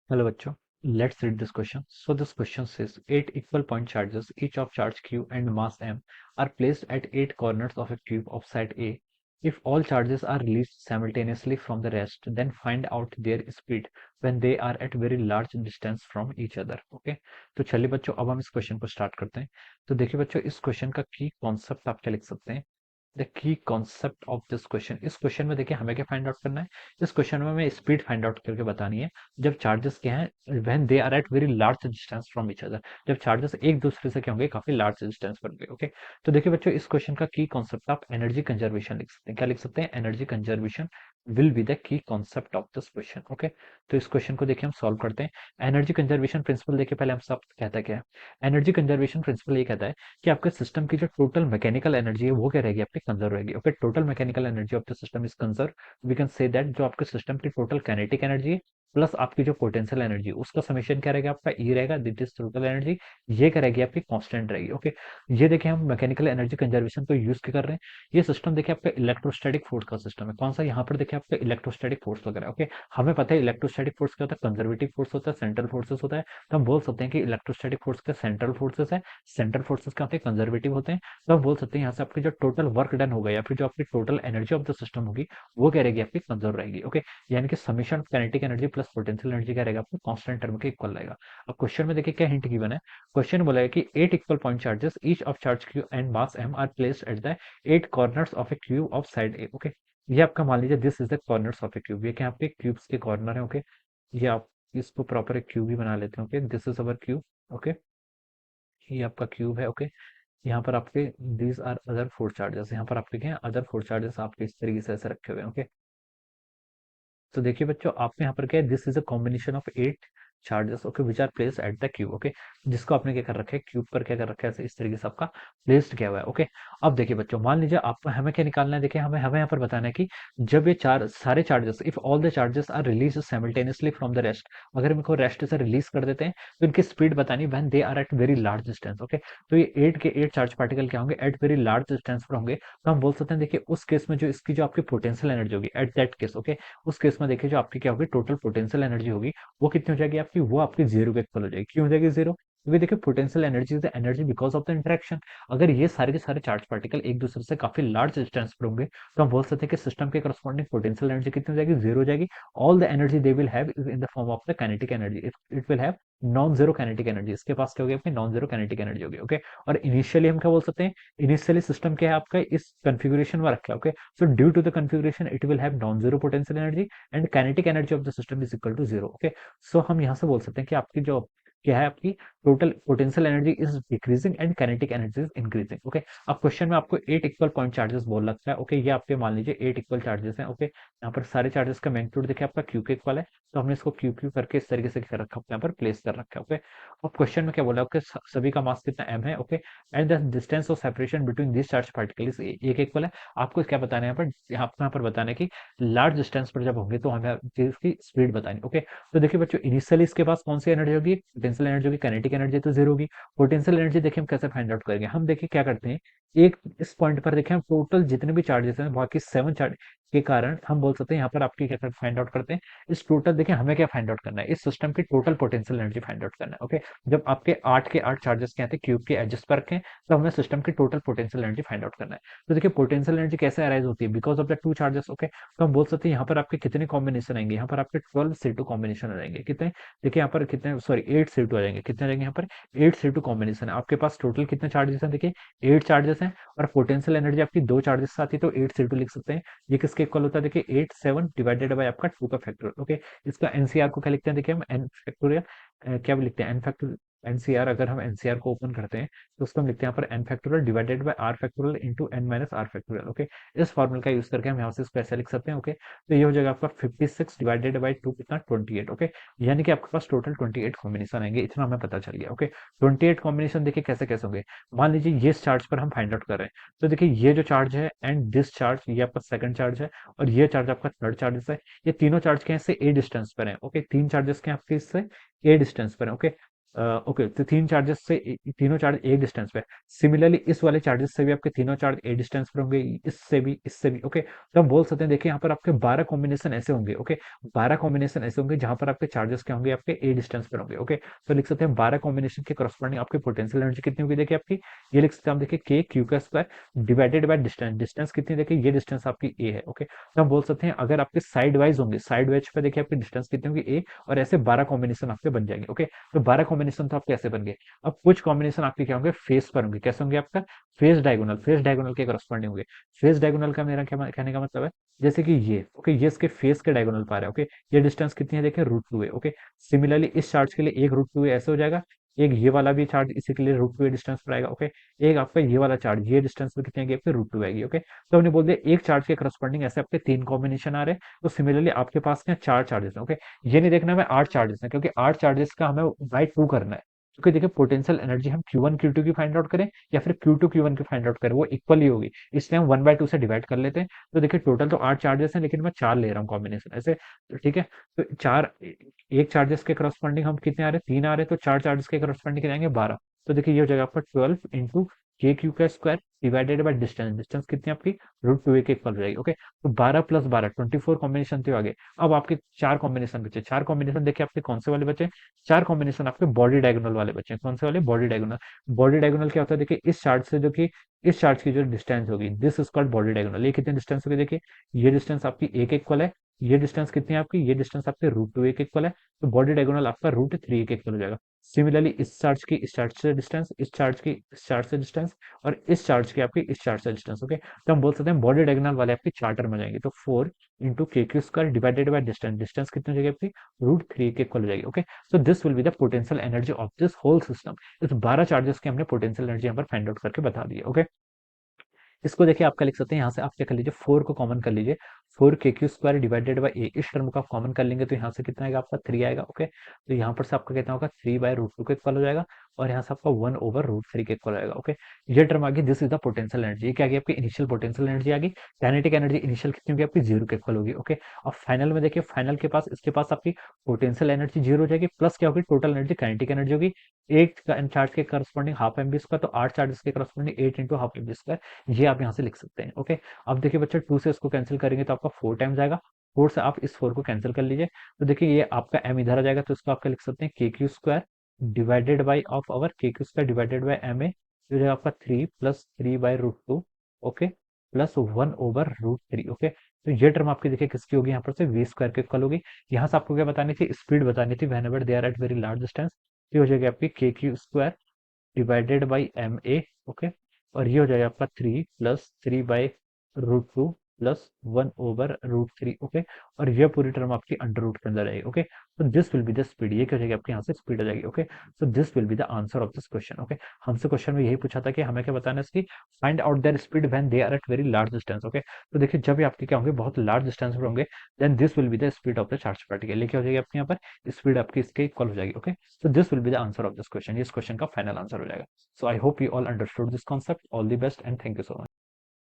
Hello bachcho, let's read this question. So this question says 8 equal point charges, each of charge q and mass m, are placed at 8 corners of a cube of side A. If all charges are released simultaneously from the rest, then find out their speed when they are at very large distance from each other. Okay, तो चलिए बच्चों अब हम इस question को start करते हैं। तो देखिए बच्चों इस क्वेश्चन का की कॉन्सेप्ट आप क्या लिख सकते हैं। The key concept of this question, इस क्वेश्चन में देखिए हमें क्या फाइंड आउट करना है। इस क्वेश्चन में हमें स्पीड फाइंड आउट करके बतानी है जब चार्जेस क्या है when they are at very large distance from each other, जब चार्जेस एक दूसरे से क्या होंगे काफी लार्ज डिस्टेंस पर होंगे। ओके, तो देखिए बच्चों इस क्वेश्चन का की कॉन्सेप्ट आप एनर्जी कंजर्वेशन लिख सकते हैं। क्या लिख सकते हैं? Energy conservation will be the key concept of this question. Okay, तो इस क्वेश्चन को देखिए हम सॉल्व करते हैं। एनर्जी कंजर्वेशन प्रिंसिपल देखिए पहले हम सब कहता है क्या है। एनर्जी कंजर्वेशन प्रिंसिपल ये कहता है कि आपके सिस्टम की जो टोटल मैकेनिकल एनर्जी है वो क्या रहेगी, आपकी कंजर्व रहेगी। Okay, total mechanical energy of the system is conserve. We can say that जो आपके सिस्टम की टोटल काइनेटिक एनर्जी है प्लस आपकी जो पोटेंशियल एनर्जी उसका समेशन क्या रहेगा, आपका ई रहेगा, दिट इज टोटल एनर्जी। ये क्या रहेगी, आपकी कांस्टेंट रहेगी। ओके, ये देखिए हम मैकेनिकल एनर्जी कंजर्वेशन को यूज क्या कर रहे हैं। ये सिस्टम देखिए आपका इलेक्ट्रोस्टैटिक फोर्स का सिस्टम है। कौन सा? यहाँ पर देखिए आपका इलेक्ट्रोस्टैटिक फोर्स वगैरह। ओके, हमें पता है इलेक्ट्रोस्टैटिक फोर्स क्या होता है, कंजर्वेटिव फोर्स होता है, सेंट्रल फोर्सेस होता है। तो हम बोल सकते हैं कि इलेक्ट्रोस्टैटिक फोर्स के सेंट्रल फोर्सेस है, सेंट्रल फोर्सेस क्या होते हैं, कंजर्वेटिव होते हैं। तो हम बोल सकते हैं यहाँ से आपकी जो टोटल वर्क डन होगा या फिर जो आपकी total energy of the system होगी वो क्या रहेगी, आपकी कंजर्व रहेगी। ओके, यानी कि summation kinetic energy plus potential energy क्या रहेगा, आपको कांस्टेंट टर्म के इक्वल रहेगा। अब क्वेश्चन में देखिए क्या हिंट गिवन है। क्वेश्चन बोला है कि 8 equal point charges each of charge Q and mass M are placed at the 8 corners of a cube of side A. Okay, ये आपका मान लीजिए this is the corners of a cube, ये क्या आपके क्यूब्स के कॉर्नर है। Okay, ये आप इसको प्रॉपर एक क्यूब ही बना लेते हैं। Okay, this is our cube. Okay, ये आपका क्यूब है। ओके, यहाँ पर आपके these are other four charges, यहाँ पर आपके क्या है अदर फोर चार्जेस आपके इस तरीके से ऐसे रखे हुए हैं। ओके, तो देखिए बच्चों आपने यहाँ पर क्या है, this is a combination of 8 charges. Okay, which are placed at the cube. Okay, जिसको आपने क्या कर रखा है, क्यूब पर क्या कर रखा है, ऐसे इस तरीके से आपका प्लेस्ड किया हुआ है। ओके, अब देखिए बच्चों मान लीजिए आप हमें क्या निकालना है, देखिए हमें हमें यहाँ पर बताना है कि जब ये चार सारे charges, if all the charges are release simultaneously from the rest, अगर हम इनको रेस्ट से रिलीज कर देते हैं तो इनकी स्पीड बतानी when they are at very large distance. Okay, तो ये 8 के 8 चार्ज पार्टिकल क्या होंगे, एट वेरी लार्ज डिस्टेंस पर होंगे। तो हम बोल सकते हैं देखिए उस केस में जो इसकी जो आपकी पोटेंशियल एनर्जी होगी एट दैट केस। ओके, उस केस में देखिए जो आपकी क्या होगी टोटल पोटेंशियल एनर्जी होगी वो कितनी हो जाएगी आपकी, वो आपकी जीरो के इक्वल हो जाएगी। क्यों हो जाएगी जीरो? क्योंकि देखिए potential energy is energy because of the interaction. अगर ये सारे के सारे चार्ज पार्टिकल एक दूसरे से काफी लार्ज डिस्टेंस पर होंगे तो हम बोल सकते हैं कि सिस्टम के करस्पॉन्डिंग पोटेंशियल एनर्जी कितनी हो जाएगी, जीरो हो जाएगी। All the energy they will have is in the form of the kinetic energy, it will have non zero kinetic energy. इसके पास क्या होगी, आपकी नॉन जीरो काइनेटिक एनर्जी होगी। ओके, और इनिशियली हम क्या बोल सकते हैं, इनिशियली सिस्टम क्या है आपका इस कॉन्फ़िगरेशन में रखा है। Okay, so due to the configuration it will have non-zero potential energy and kinetic energy of the system is equal to zero. Okay, so हम यहाँ से बोल सकते हैं कि आपकी जो क्या है, आपकी total potential energy is decreasing and kinetic energy is increasing. Okay, अब क्वेश्चन में आपको 8 equal point चार्जेस बोल रखा है। ओके, ये आपके मान लीजिए 8 इक्वल चार्जेस हैं। ओके, यहाँ पर सारे चार्जेस का मैग्नीट्यूड देखिए आपका क्यू के इक्वल है। तो हमने इसको क्यू क्यू करके इस तरीके से कर रखा है, यहाँ पर प्लेस कर रखा है। ओके, अब क्वेश्चन में क्या बोला, ओके सभी का मास कितना एम है। Okay, and the distance of separation between this charge particle is एक इक्वल है। आपको क्या बताना है यहाँ पर, आपको यहाँ पर बताना है कि लार्ज डिस्टेंस पर जब होंगे तो हमें इसकी स्पीड बतानी। ओके, तो देखिए बच्चों इनिशियली इसके पास कौन सी एनर्जी होगी, पोटेंशियल एनर्जी होगी, काइनेटिक एनर्जी तो जीरो होगी। पोटेंशियल एनर्जी देखिए हम कैसे फाइंड आउट करेंगे, हम देखिए क्या करते हैं, एक इस पॉइंट पर देखिए हम टोटल जितने भी चार्जेस हैं बाकी 7 चार्ज के कारण हम बोल सकते हैं यहाँ पर आपकी क्या फाइंड आउट करते हैं। इस टोटल देखिए हमें क्या फाइंड आउट करना है, इस सिस्टम की total potential energy find out करना है। ओके, जब आपके 8 के 8 चार्जेस क्या थे क्यूब के एडजस्ट पर रखें तो हमें सिस्टम की total potential energy find out करना है। तो देखिए पोटेंशियल एनर्जी कैसे अराइज होती है, because of the two charges. Okay, तो हम बोल सकते हैं यहाँ पर आपके कितने कॉम्बिनेशन आएंगे, यहाँ पर आपके 12 C2 कॉम्बिनेशन आ जाएंगे। कितने? देखिए यहाँ पर कितने, सॉरी 8 C2 आ जाएंगे। कितने आ जाएंगे यहाँ पर? 8 C2 कॉम्बिनेशन है। आपके पास टोटल कितने चार्जेस हैं, देखिए 8 चार्जेस हैं और पोटेंशियल एनर्जी आपकी दो चार्जेस से आती है तो 8 C2 लिख सकते हैं। ये किसके इक्वल होता है, देखिए 8 7 डिवाइडेड बाय आपका 2 का फैक्टोरियल। ओके, इसका एनसीआर को क्या लिखते हैं, देखिए हम एन फैक्टोरियल क्या भी लिखते हैं, एन फैक्टोरियल। एनसीआर अगर हम एनसीआर को ओपन करते हैं तो उसको हम लिखते हैं यहाँ पर N factorial divided by R factorial into N minus R factorial. Okay, इस फॉर्मूले का यूज करके हम यहाँ से इसको ऐसे लिख सकते हैं। ओके, तो ये हो जाएगा आपका 56 डिवाइडेड बाई 2 कितना 28। ओके, यानी कि आपके पास टोटल 28 कॉम्बिनेशन आएंगे, इतना हमें पता चल गया। ओके, 28 कॉम्बिनेशन देखिए कैसे कैसे होंगे। मान लीजिए ये चार्ज पर हम फाइंड आउट कर रहे हैं तो देखिए ये जो चार्ज है एंड दिस चार्ज ये आपका सेकंड चार्ज है और ये चार्ज आपका थर्ड चार्ज है। ये तीनों चार्ज के इससे ए डिस्टेंस पर है। ओके, तीन चार्जेस के आपके इससे ए डिस्टेंस पर है। ओके, ओके, तो तीन चार्जेस से तीनों चार्ज एक डिस्टेंस पे। सिमिलरली इस वाले चार्जेस से भी आपके तीनों चार्ज ए डिस्टेंस पर होंगे, इससे भी। ओके, तो हम बोल सकते हैं, देखिए यहाँ पर आपके 12 कॉम्बिनेशन ऐसे होंगे। ओके, 12 कॉम्बिनेशन ऐसे होंगे जहां पर आपके चार्जेस क्या होंगे, आपके ए डिस्टेंस पर होंगे। ओके, तो लिख सकते हैं 12 कॉम्बिनेशन के करस्पॉन्डिंग आपकी पोटेंशियल एनर्जी कितनी होगी, देखिए आपकी ये लिख सकते हैं हम, देखिए के क्यू का square divided by distance. Distance कितनी, देखिए ये डिस्टेंस आपकी ए है। ओके, तो हम बोल सकते हैं अगर आपके साइड वाइज होंगे, साइड वाइज पे देखिए आपकी डिस्टेंस कितनी होगी ए, और ऐसे 12 कॉम्बिनेशन आपके बन जाएंगे। ओके, तो 12 कॉम्बिनेशन तो आपके ऐसे बन गए। अब कुछ कॉम्बिनेशन आपके क्या होंगे, फेस पर होंगे। कैसे होंगे, आपका फेस डायगोनल, फेस डायगोनल के करस्पॉन्डिंग होंगे। फेस डायगोनल का मेरा क्या कहने का मतलब है, जैसे कि ये। ओके, ये इसके फेस के डायगोनल पा रहा है। ओके, ये डिस्टेंस कितनी है, देखिए √2 है। ओके, सिमिलरली इस चार्ज के लिए एक √2 ऐसे हो जाएगा। एक ये वाला भी चार्ज इसी के लिए √2 डिस्टेंस पर आएगा। ओके, एक आपका ये वाला चार्ज ये डिस्टेंस पे कितनी आएगी, आपके √2 आएगी। ओके, तो हमने बोल दिया एक चार्ज के करस्पॉन्डिंग ऐसे आपके तीन कॉम्बिनेशन आ रहे हैं। तो सिमिलरली आपके पास क्या चार चार्जेस है। ओके, ये नहीं देखना हमें 8 चार्जेस है, क्योंकि 8 चार्जेस का हमें बाई 2 करना है। क्योंकि देखिए पोटेंशियल एनर्जी हम Q1 Q2 की फाइंड आउट करें या फिर Q2 Q1 की फाइंड आउट करें, वो इक्वल ही होगी। इसलिए हम 1/2 से डिवाइड कर लेते हैं। तो देखिए टोटल तो 8 चार्जेस हैं, लेकिन मैं 4 ले रहा हूँ कॉम्बिनेशन ऐसे। तो ठीक है, तो चार, एक चार्जेस के करस्पॉन्डिंग हम कितने आ रहे हैं, 3 आ रहे हैं। तो 4 चार्जेस के करस्पॉन्डिंग कितने आएंगे, 12। तो देखिए ये हो जाएगा आपका 12 इंटू के क्यू का square divided by distance. Distance कितनी आपकी √2 के इक्वल हो जाएगी। ओके, तो 12 + 12 24 कॉम्बिनेशन थे आगे। अब आपके चार कॉम्बिनेशन बचे। चार कॉम्बिनेशन देखिए आपके कौन से वाले बचे, चार कॉम्बिनेशन आपके बॉडी डायगोनल वाले बचे हैं। कौन से वाले, बॉडी डायगोनल। बॉडी डायगोनल क्या होता है, देखिए इस चार्ट से जो कि इस चार्ज की जो डिस्टेंस होगी, this is called body diagonal. ये कितनी डिस्टेंस होगी, देखिए ये डिस्टेंस आपकी एक इक्वल है। ये डिस्टेंस कितनी है आपकी, ये डिस्टेंस आपके √2 एक इक्वल है। तो बॉडी डायगोनल आपका √3 एक इक्वल हो जाएगा। सिमिलरली इस चार्ज की इस चार्ज से डिस्टेंस, इस चार्ज की इस चार्ज से डिस्टेंस, और इस चार्ज की आपकी इस चार्ज से डिस्टेंस। ओके, तो हम बोल सकते हैं बॉडी डायगोनल वाले आपके चार टर्म हो जाएंगे। तो 4 into K Q square divided by distance. Distance कितनी हो जाएगी आपकी, √3 के इक्वल हो जाएगी। Okay, so this will be the potential energy of this whole system. इस 12 चार्जेस के हमने पोटेंशियल एनर्जी यहाँ पर फाइंड आउट करके बता दी है। ओके, इसको देखिए आपका लिख सकते हैं, यहाँ से आप क्या कर लीजिए, 4 को कॉमन कर लीजिए। 4 के क्यू स्क्वायर डिवाइडेड बाई ए, इस टर्म को आप कॉमन कर लेंगे तो यहाँ से कितना आएगा आपका 3 आएगा। ओके, तो यहाँ पर से आपका कितना होगा, 3/√2 के इक्वल हो जाएगा। और यहाँ से आपका 1/√3 के इक्वल हो जाएगा। ओके, ये टर्म आ गई, this is the potential energy. क्या आ गई आपकी, इनिशियल पोटेंशियल एनर्जी आ गई। काइनेटिक एनर्जी इनिशियल कितनी होगी आपकी, 0 के इक्वल होगी। ओके, और फाइनल में देखिए, फाइनल के पास इसके पास आपकी पोटेंशियल एनर्जी 0 हो जाएगी, प्लस क्या होगी, टोटल एनर्जी काइनेटिक एनर्जी होगी। एक चार्ज के corresponding half M V square, तो 8 चार्जेस के corresponding 8 into half M V square, ये आप यहाँ से लिख सकते हैं। ओके, अब देखिए बच्चे 2 से इसको कैंसिल करेंगे तो आपका 4 टाइम्स आएगा। 4 से आप इस 4 को कैंसिल कर लीजिए। तो देखिए ये आपका m इधर आ जाएगा, तो इसको आपका लिख सकते हैं K Q square divided by of our K Q square divided by M A, जो है आपका 3 + 3/√2। Okay, plus 1/√3। ओके, तो ये टर्म आपकी देखिए किसकी होगी, यहाँ पर से वी स्क्वायर के इक्वल होगी। यहाँ से आपको क्या बतानी थी, स्पीड बतानी थी, whenever they are at very large distance. ये हो जाएगी आपकी K Q square divided by M A. Okay, और ये हो जाएगा आपका 3 + 3/√2 प्लस 1/√3। ओके, और ये पूरी टर्म आपकी अंडर रूट के अंदर आएगी। ओके, तो this will be the speed, ये क्या हो जाएगी आपके यहाँ से स्पीड आ जाएगी। Okay, so this will be the answer of this question. Okay, हमसे क्वेश्चन में यही पूछा था कि हमें क्या बताना है इसकी, find out their speed when they are at very large distance. Okay, तो देखिए जब भी आपके क्या होंगे, बहुत लार्ज डिस्टेंस पर होंगे, then this will be the speed of the charge particle. ये क्या हो जाएगी आपके यहाँ पर, स्पीड आपकी इसके इक्वल हो जाएगी। Okay, so this will be the answer of this question, ये इस क्वेश्चन का फाइनल आंसर हो जाएगा। So I hope you all understood this concept. All the best and thank you so much.